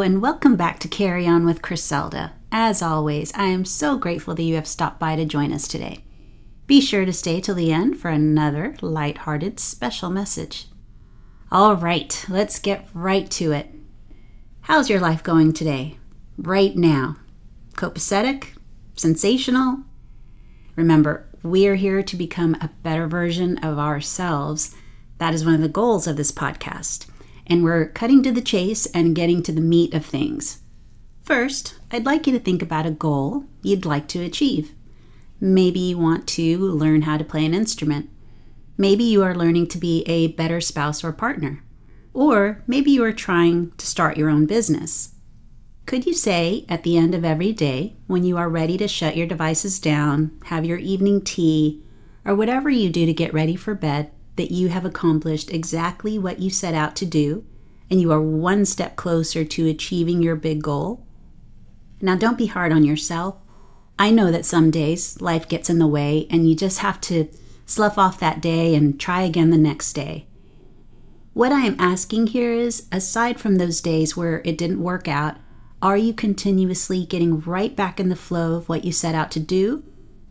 and welcome back to Carry On with Griselda. As always, I am so grateful that you have stopped by to join us today. Be sure to stay till the end for another lighthearted special message. All right, let's get right to it. How's your life going today? Right now? Copacetic? Sensational? Remember, we are here to become a better version of ourselves. That is one of the goals of this podcast. And we're cutting to the chase and getting to the meat of things. First, I'd like you to think about a goal you'd like to achieve. Maybe you want to learn how to play an instrument. Maybe you are learning to be a better spouse or partner. Or maybe you are trying to start your own business. Could you say at the end of every day, when you are ready to shut your devices down, have your evening tea, or whatever you do to get ready for bed, that you have accomplished exactly what you set out to do, and you are one step closer to achieving your big goal? Now, don't be hard on yourself. I know that some days life gets in the way, and you just have to slough off that day and try again the next day. What I am asking here is, aside from those days where it didn't work out, are you continuously getting right back in the flow of what you set out to do?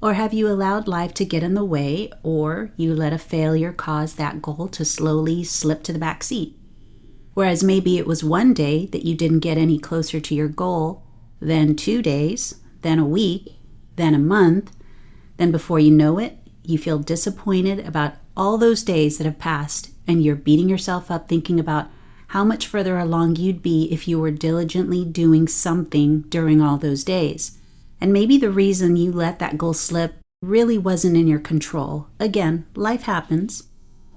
Or have you allowed life to get in the way, or you let a failure cause that goal to slowly slip to the back seat? Whereas maybe it was one day that you didn't get any closer to your goal, then 2 days, then a week, then a month, then before you know it, you feel disappointed about all those days that have passed, and you're beating yourself up thinking about how much further along you'd be if you were diligently doing something during all those days. And maybe the reason you let that goal slip really wasn't in your control. Again, life happens.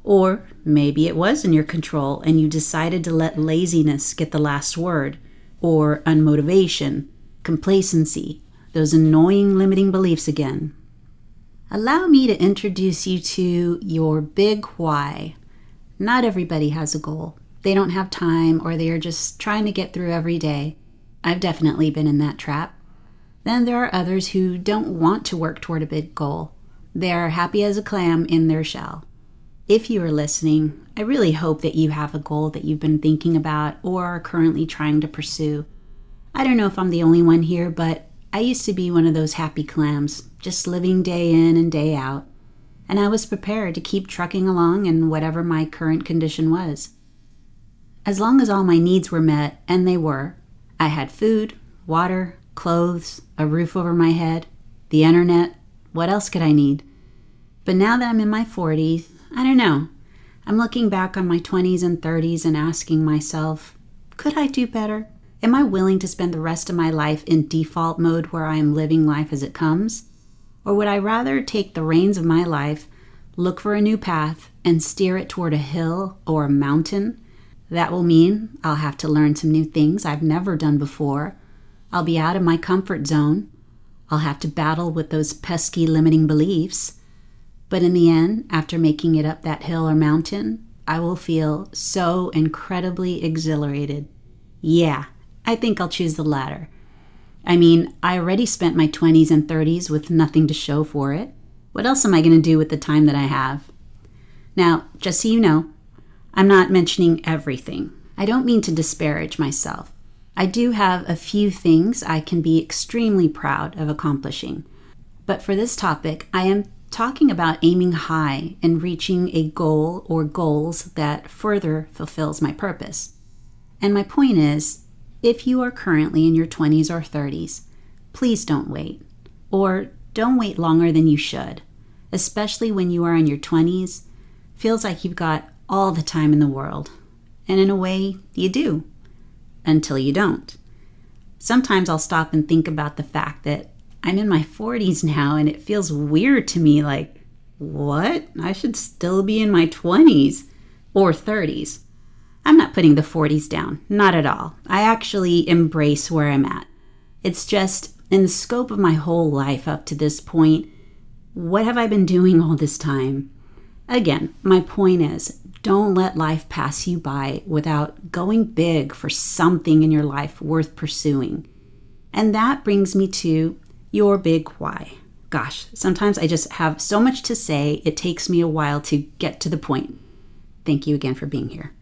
Or maybe it was in your control and you decided to let laziness get the last word, or unmotivation, complacency, those annoying limiting beliefs again. Allow me to introduce you to your big why. Not everybody has a goal. They don't have time, or they are just trying to get through every day. I've definitely been in that trap. Then there are others who don't want to work toward a big goal. They are happy as a clam in their shell. If you are listening, I really hope that you have a goal that you've been thinking about or are currently trying to pursue. I don't know if I'm the only one here, but I used to be one of those happy clams, just living day in and day out. And I was prepared to keep trucking along in whatever my current condition was. As long as all my needs were met, and they were, I had food, water, clothes, a roof over my head, the internet. What else could I need? But now that I'm in my 40s, I don't know. I'm looking back on my 20s and 30s and asking myself, could I do better? Am I willing to spend the rest of my life in default mode where I am living life as it comes? Or would I rather take the reins of my life, look for a new path, and steer it toward a hill or a mountain? That will mean I'll have to learn some new things I've never done before. I'll be out of my comfort zone. I'll have to battle with those pesky limiting beliefs. But in the end, after making it up that hill or mountain, I will feel so incredibly exhilarated. Yeah, I think I'll choose the latter. I mean, I already spent my 20s and 30s with nothing to show for it. What else am I going to do with the time that I have? Now, just so you know, I'm not mentioning everything. I don't mean to disparage myself. I do have a few things I can be extremely proud of accomplishing. But for this topic, I am talking about aiming high and reaching a goal or goals that further fulfills my purpose. And my point is, if you are currently in your 20s or 30s, please don't wait. Or don't wait longer than you should. Especially when you are in your 20s, feels like you've got all the time in the world. And in a way, you do. Until you don't. Sometimes I'll stop and think about the fact that I'm in my 40s now and it feels weird to me, like, what? I should still be in my 20s or 30s. I'm not putting the 40s down, not at all. I actually embrace where I'm at. It's just, in the scope of my whole life up to this point, what have I been doing all this time? Again, my point is, don't let life pass you by without going big for something in your life worth pursuing. And that brings me to your big why. Gosh, sometimes I just have so much to say, it takes me a while to get to the point. Thank you again for being here.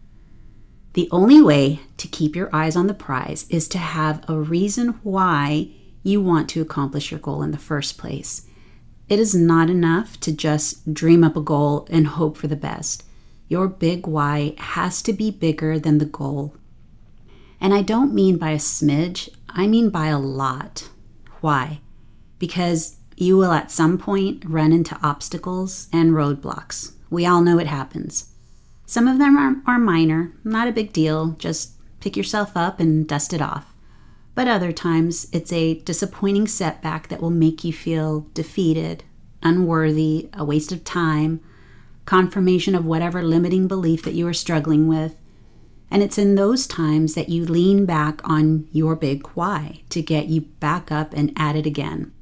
The only way to keep your eyes on the prize is to have a reason why you want to accomplish your goal in the first place. It is not enough to just dream up a goal and hope for the best. Your big why has to be bigger than the goal. And I don't mean by a smidge, I mean by a lot. Why? Because you will at some point run into obstacles and roadblocks. We all know it happens. Some of them are minor, not a big deal, just pick yourself up and dust it off. But other times, it's a disappointing setback that will make you feel defeated, unworthy, a waste of time, confirmation of whatever limiting belief that you are struggling with. And it's in those times that you lean back on your big why to get you back up and at it again.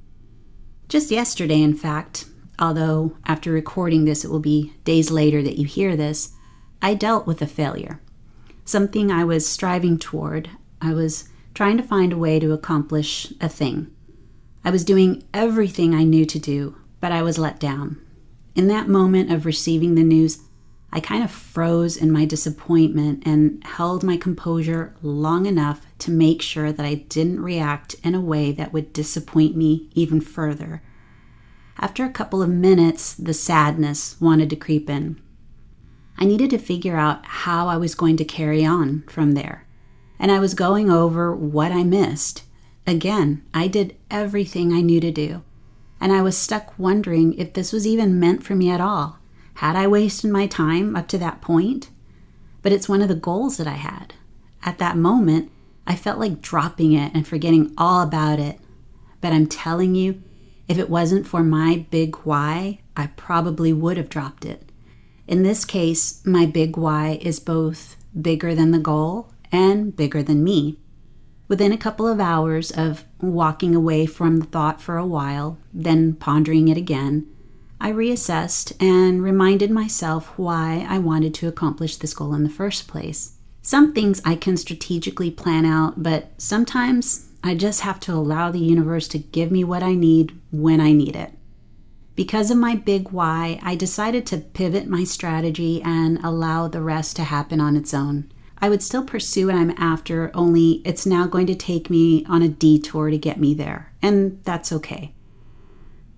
Just yesterday, in fact, although after recording this, it will be days later that you hear this, I dealt with a failure, something I was striving toward. I was trying to find a way to accomplish a thing. I was doing everything I knew to do, but I was let down. In that moment of receiving the news, I kind of froze in my disappointment and held my composure long enough to make sure that I didn't react in a way that would disappoint me even further. After a couple of minutes, the sadness wanted to creep in. I needed to figure out how I was going to carry on from there. And I was going over what I missed. Again, I did everything I knew to do. And I was stuck wondering if this was even meant for me at all. Had I wasted my time up to that point? But it's one of the goals that I had. At that moment, I felt like dropping it and forgetting all about it. But I'm telling you, if it wasn't for my big why, I probably would have dropped it. In this case, my big why is both bigger than the goal and bigger than me. Within a couple of hours of walking away from the thought for a while, then pondering it again, I reassessed and reminded myself why I wanted to accomplish this goal in the first place. Some things I can strategically plan out, but sometimes I just have to allow the universe to give me what I need when I need it. Because of my big why, I decided to pivot my strategy and allow the rest to happen on its own. I would still pursue what I'm after, only it's now going to take me on a detour to get me there, and that's okay.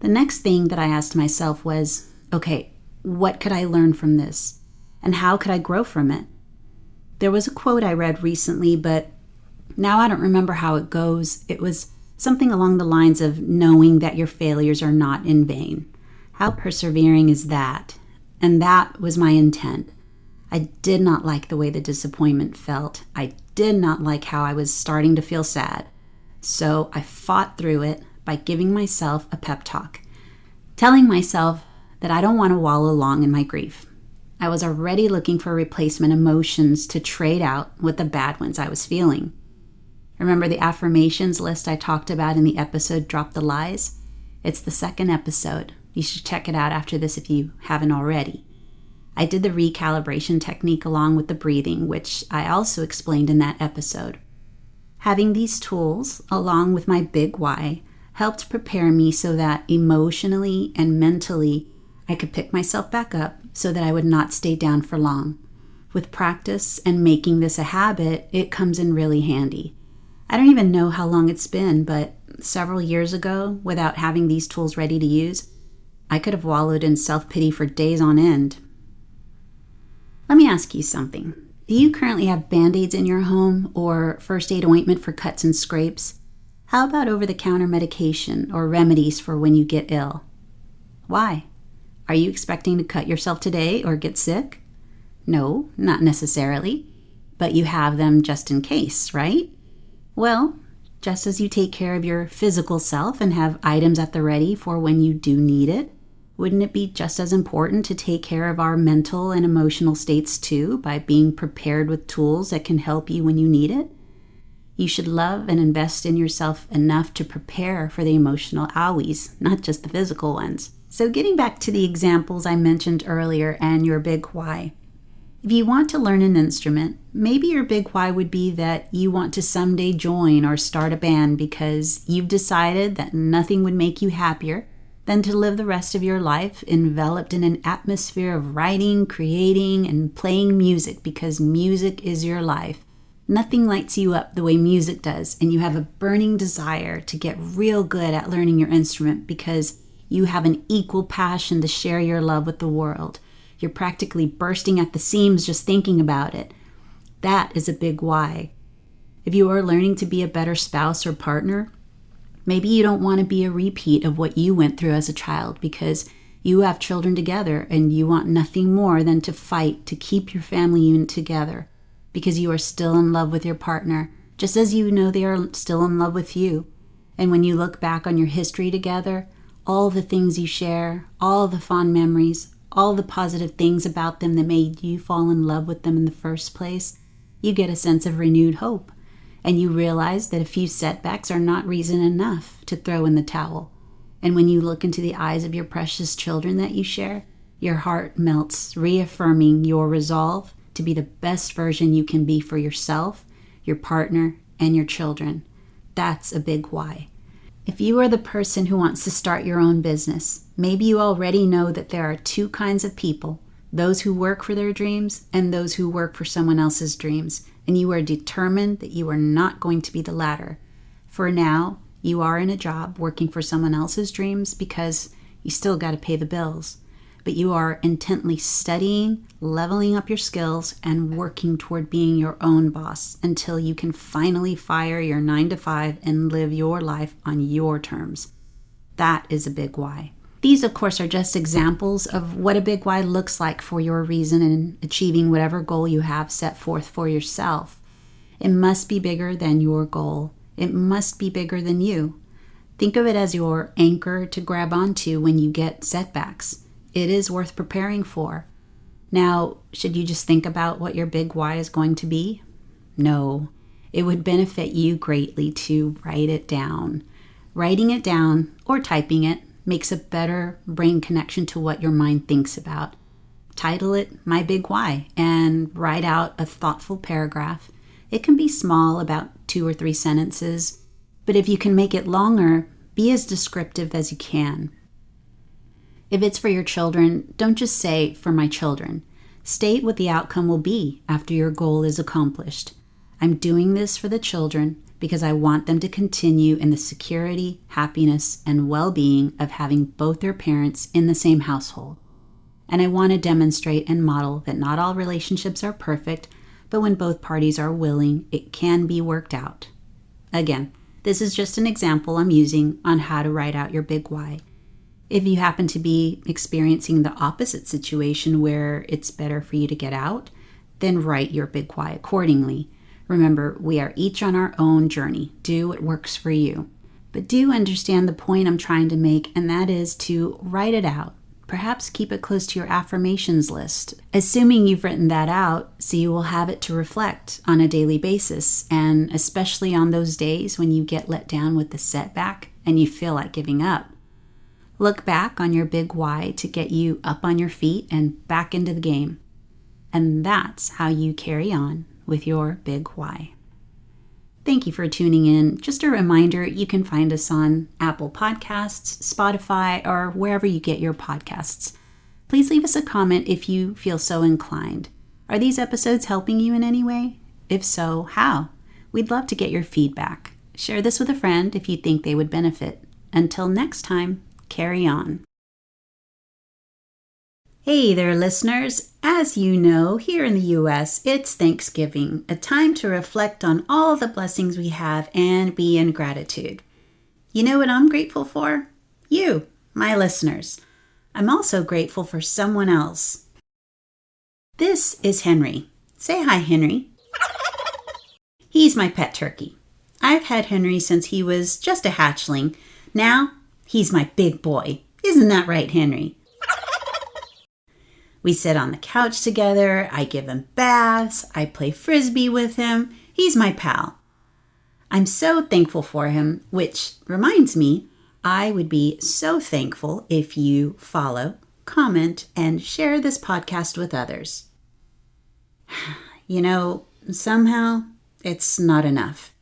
The next thing that I asked myself was, okay, what could I learn from this? And how could I grow from it? There was a quote I read recently, but now I don't remember how it goes. It was something along the lines of knowing that your failures are not in vain. How persevering is that? And that was my intent. I did not like the way the disappointment felt. I did not like how I was starting to feel sad. So I fought through it by giving myself a pep talk, telling myself that I don't want to wallow long in my grief. I was already looking for replacement emotions to trade out with the bad ones I was feeling. Remember the affirmations list I talked about in the episode Drop the Lies? It's the second episode. You should check it out after this if you haven't already. I did the recalibration technique along with the breathing, which I also explained in that episode. Having these tools, along with my big why, helped prepare me so that emotionally and mentally I could pick myself back up so that I would not stay down for long. With practice and making this a habit, it comes in really handy. I don't even know how long it's been, but several years ago, without having these tools ready to use, I could have wallowed in self-pity for days on end. Let me ask you something. Do you currently have Band-Aids in your home or first aid ointment for cuts and scrapes? How about over-the-counter medication or remedies for when you get ill? Why? Are you expecting to cut yourself today or get sick? No, not necessarily, but you have them just in case, right? Well, just as you take care of your physical self and have items at the ready for when you do need it, wouldn't it be just as important to take care of our mental and emotional states too by being prepared with tools that can help you when you need it? You should love and invest in yourself enough to prepare for the emotional owies, not just the physical ones. So getting back to the examples I mentioned earlier and your big why. If you want to learn an instrument, maybe your big why would be that you want to someday join or start a band because you've decided that nothing would make you happier than to live the rest of your life enveloped in an atmosphere of writing, creating, and playing music because music is your life. Nothing lights you up the way music does, and you have a burning desire to get real good at learning your instrument because you have an equal passion to share your love with the world. You're practically bursting at the seams just thinking about it. That is a big why. If you are learning to be a better spouse or partner, maybe you don't want to be a repeat of what you went through as a child because you have children together and you want nothing more than to fight to keep your family unit together because you are still in love with your partner, just as you know they are still in love with you. And when you look back on your history together, all the things you share, all the fond memories, all the positive things about them that made you fall in love with them in the first place, you get a sense of renewed hope. And you realize that a few setbacks are not reason enough to throw in the towel. And when you look into the eyes of your precious children that you share, your heart melts, reaffirming your resolve to be the best version you can be for yourself, your partner, and your children. That's a big why. If you are the person who wants to start your own business, maybe you already know that there are two kinds of people, those who work for their dreams and those who work for someone else's dreams, and you are determined that you are not going to be the latter. For now, you are in a job working for someone else's dreams because you still got to pay the bills, but you are intently studying, leveling up your skills, and working toward being your own boss until you can finally fire your 9-to-5 and live your life on your terms. That is a big why. These, of course, are just examples of what a big why looks like for your reason in achieving whatever goal you have set forth for yourself. It must be bigger than your goal. It must be bigger than you. Think of it as your anchor to grab onto when you get setbacks. It is worth preparing for. Now, should you just think about what your big why is going to be? No. It would benefit you greatly to write it down. Writing it down or typing it makes a better brain connection to what your mind thinks about. Title it My Big Why and write out a thoughtful paragraph. It can be small, about 2 or 3 sentences, but if you can make it longer, be as descriptive as you can. If it's for your children, don't just say, for my children. State what the outcome will be after your goal is accomplished. I'm doing this for the children because I want them to continue in the security, happiness, and well-being of having both their parents in the same household. And I want to demonstrate and model that not all relationships are perfect, but when both parties are willing, it can be worked out. Again, this is just an example I'm using on how to write out your big why. If you happen to be experiencing the opposite situation where it's better for you to get out, then write your big why accordingly. Remember, we are each on our own journey. Do what works for you. But do understand the point I'm trying to make, and that is to write it out. Perhaps keep it close to your affirmations list, assuming you've written that out so you will have it to reflect on a daily basis, and especially on those days when you get let down with the setback and you feel like giving up. Look back on your big why to get you up on your feet and back into the game. And that's how you carry on with your big why. Thank you for tuning in. Just a reminder, you can find us on Apple Podcasts, Spotify, or wherever you get your podcasts. Please leave us a comment if you feel so inclined. Are these episodes helping you in any way? If so, how? We'd love to get your feedback. Share this with a friend if you think they would benefit. Until next time, carry on. Hey there, listeners. As you know, here in the U.S., it's Thanksgiving, a time to reflect on all the blessings we have and be in gratitude. You know what I'm grateful for? You, my listeners. I'm also grateful for someone else. This is Henry. Say hi, Henry. He's my pet turkey. I've had Henry since he was just a hatchling. Now, he's my big boy. Isn't that right, Henry? We sit on the couch together, I give him baths, I play frisbee with him. He's my pal. I'm so thankful for him, which reminds me, I would be so thankful if you follow, comment, and share this podcast with others. You know, somehow it's not enough.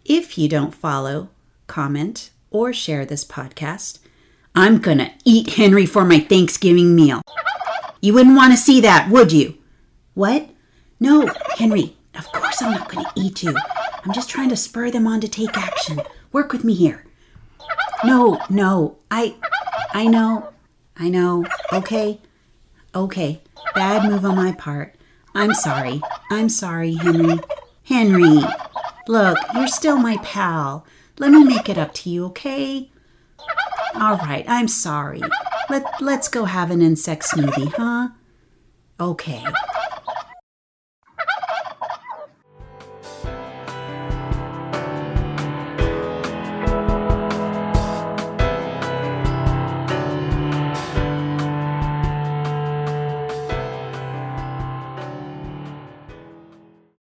If you don't follow, comment, or share this podcast, I'm gonna eat Henry for my Thanksgiving meal. You wouldn't want to see that, would you? What? No, Henry, of course I'm not gonna eat you. I'm just trying to spur them on to take action. Work with me here. No, I know. Okay, bad move on my part. I'm sorry, Henry. Henry, look, you're still my pal. Let me make it up to you, okay? All right, I'm sorry. Let's go have an insect smoothie, huh? Okay,